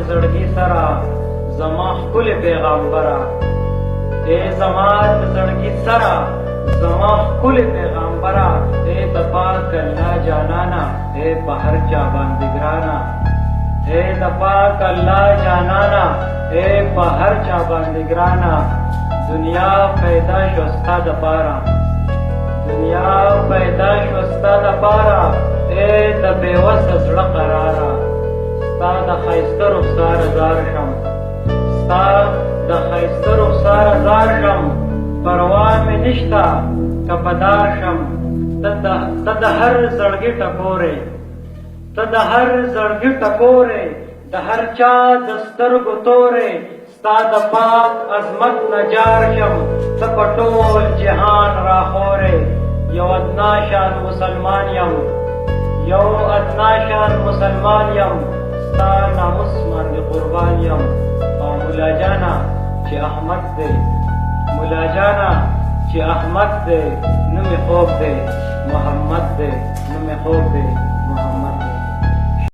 زړګي سره زما ښکلې پیغامبره اے زما د زړګي سره زما ښکلې پیغامبره اے د پاک الله جانانا اے په هر چا باندې ګرانا اے د پاک الله جانانا اے په هر چا باندې ګرانا دنیا پیدا شو ستا دپاره دنیا پیدا شو ستا دپاره اے د بېوسه زړه قراره ستا د ښایسته رخساره زار شم ستا د ښایسته رخساره زار شم پروا مې نشته که په دار شم ته د هر زړګي ټکورې ته د هر زړګي ټکورې د هر چا د سترګو تورې ستا د پاک عظمت نه جار شم ته په ټول جهان راخورې یو ادنا شان مسلمان یم یو ادنا شان مسلمان یم ستا ناموس باندې قربان یم او مولا جانا چې احمد دی مولا جانا چې احمد دی نومې خوب دی محمد دی نومې خوب دی محمد دی